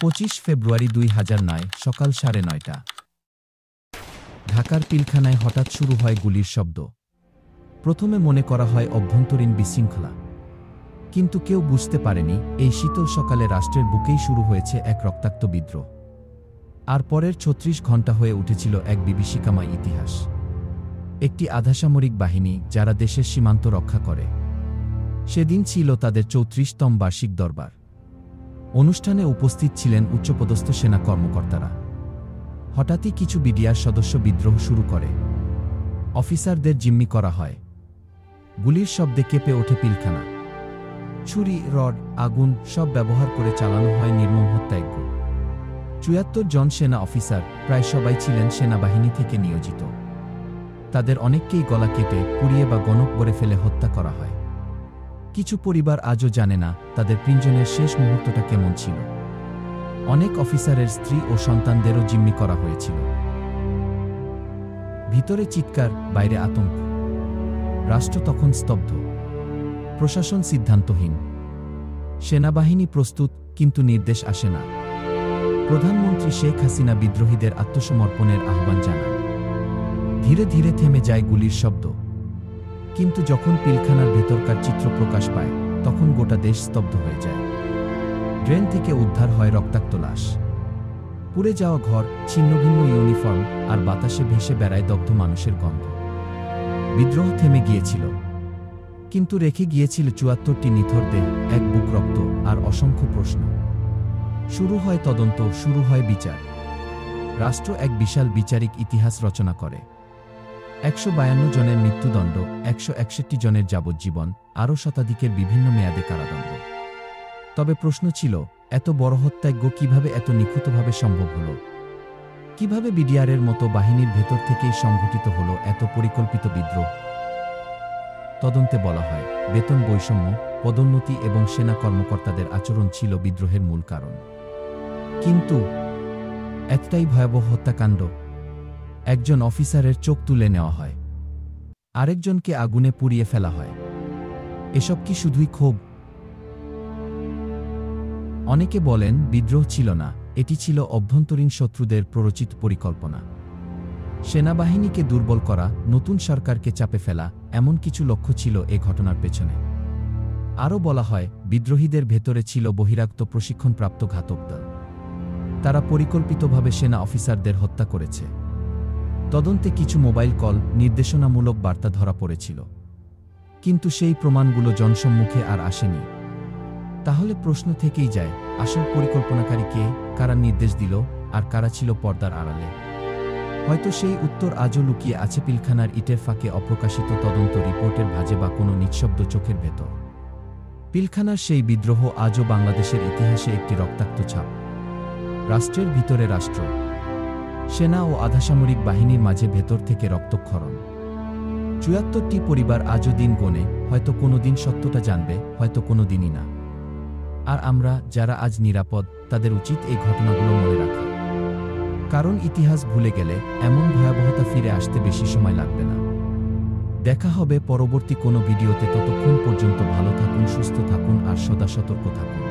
25 ফেব্রুয়ারি 2009 সকাল 9:30টা। ঢাকার পিলখানায় হঠাৎ শুরু হয় গুলির শব্দ। প্রথমে মনে করা হয় অভ্যন্তরীণ বিশৃঙ্খলা, কিন্তু কেউ বুঝতে পারেনি এই শীতল সকালে রাষ্ট্রের বুকেই শুরু হয়েছে এক রক্তাক্ত বিদ্রোহ। আর পরের 36 ঘণ্টা হয়ে উঠেছিল এক বিভীষিকাময় ইতিহাস। একটি আধাসামরিক বাহিনী যারা দেশের সীমান্ত রক্ষা করে। সেদিন ছিল তাদের 34তম বার্ষিক দরবার। অনুষ্ঠানে উপস্থিত ছিলেন উচ্চপদস্থ সেনা কর্মকর্তারা। হঠাৎই কিছু বিডিআর সদস্য বিদ্রোহ শুরু করে। অফিসারদের জিম্মি করা হয়। গুলির শব্দে কেঁপে ওঠে পিলখানা। ছুরি, রড, আগুন সব ব্যবহার করে চালানো হয় নির্মম হত্যাযজ্ঞ। ৭৪ জন সেনা অফিসার, প্রায় সবাই ছিলেন সেনাবাহিনী থেকে নিয়োজিত। তাদের অনেককেই গলা কেটে, পুড়িয়ে বা গণকবরে ফেলে হত্যা করা হয়। কিছু পরিবার আজও জানে না তাদের প্রিয়জনের শেষ মুহূর্তটা কেমন ছিল। অনেক অফিসারের স্ত্রী ও সন্তানদেরও জিম্মি করা হয়েছিল। ভিতরে চিৎকার, বাইরে আতঙ্ক। রাষ্ট্র তখন স্তব্ধ, প্রশাসন সিদ্ধান্তহীন। সেনাবাহিনী প্রস্তুত, কিন্তু নির্দেশ আসে না। প্রধানমন্ত্রী শেখ হাসিনা বিদ্রোহীদের আত্মসমর্পণের আহ্বান জানান। ধীরে ধীরে থেমে যায় গুলির শব্দ। কিন্তু যখন পিলখানার ভেতরকার চিত্র প্রকাশ পায়, তখন গোটা দেশ স্তব্ধ হয়ে যায়। ড্রেন থেকে উদ্ধার হয় রক্তাক্ত লাশ। পুড়ে যাওয়া ঘর, ছিন্নভিন্ন ইউনিফর্ম, আর বাতাসে ভেসে বেড়ায় দগ্ধ মানুষের গন্ধ। বিদ্রোহ থেমে গিয়েছিল, কিন্তু রেখে গিয়েছিল ৭৪টি নিথর দেহ, এক বুক রক্ত, আর অসংখ্য প্রশ্ন। শুরু হয় তদন্ত, শুরু হয় বিচার। রাষ্ট্র এক বিশাল বিচারিক ইতিহাস রচনা করে। ১৫২ জনের মৃত্যুদণ্ড, ১৬১ জনের যাবজ্জীবন, আরও শতাধিকের বিভিন্ন মেয়াদে কারাদণ্ড। তবে প্রশ্ন ছিল, এত বড় হত্যাযজ্ঞ কিভাবে এত নিখুঁতভাবে সম্ভব হল? কিভাবে বিডিআরের মতো বাহিনীর ভেতর থেকেই সংঘটিত হল এত পরিকল্পিত বিদ্রোহ? তদন্তে বলা হয়, বেতন বৈষম্য, পদোন্নতি এবং সেনা কর্মকর্তাদের আচরণ ছিল বিদ্রোহের মূল কারণ। কিন্তু এতটাই ভয়াবহ হত্যাকাণ্ড। একজন অফিসারের চোখ তুলে নেওয়া হয়, আরেকজনকে আগুনে পুড়িয়ে ফেলা হয়। এসব কি শুধুই ক্ষোভ? অনেকে বলেন বিদ্রোহ ছিল না, এটি ছিল অভ্যন্তরীণ শত্রুদের প্ররোচিত পরিকল্পনা। সেনাবাহিনীকে দুর্বল করা, নতুন সরকারকে চাপে ফেলা, এমন কিছু লক্ষ্য ছিল এ ঘটনার পেছনে। আরও বলা হয়, বিদ্রোহীদের ভেতরে ছিল বহিরাগত প্রশিক্ষণপ্রাপ্ত ঘাতক দল। তারা পরিকল্পিতভাবে সেনা অফিসারদের হত্যা করেছে। তদন্তে কিছু মোবাইল কল, নির্দেশনামূলক বার্তা ধরা পড়েছিল, কিন্তু সেই প্রমাণগুলো জনসম্মুখে আর আসেনি। তাহলে প্রশ্ন থেকেই যায়, আসল পরিকল্পনাকারী কে, কারা নির্দেশ দিল, আর কারা ছিল পর্দার আড়ালে? হয়তো সেই উত্তর আজও লুকিয়ে আছে পিলখানার ইটের ফাঁকে, অপ্রকাশিত তদন্ত রিপোর্টের ভাঁজে বা কোনো নিঃশব্দ চোখের ভেতর। পিলখানার সেই বিদ্রোহ আজও বাংলাদেশের ইতিহাসে একটি রক্তাক্ত ছাপ। রাষ্ট্রের ভিতরে রাষ্ট্র, সেনা ও আধাসামরিক বাহিনীর মাঝে ভেতর থেকে রক্তক্ষরণ। ৭৪টি পরিবার আজও দিন গোনে, হয়তো কোনো দিন সত্যটা জানবে, হয়তো কোনো দিনই না। আর আমরা যারা আজ নিরাপদ, তাদের উচিত এই ঘটনাগুলো মনে রাখা। কারণ ইতিহাস ভুলে গেলে এমন ভয়াবহতা ফিরে আসতে বেশি সময় লাগবে না। দেখা হবে পরবর্তী কোনো ভিডিওতে। ততক্ষণ পর্যন্ত ভালো থাকুন, সুস্থ থাকুন, আর সদা সতর্ক থাকুন।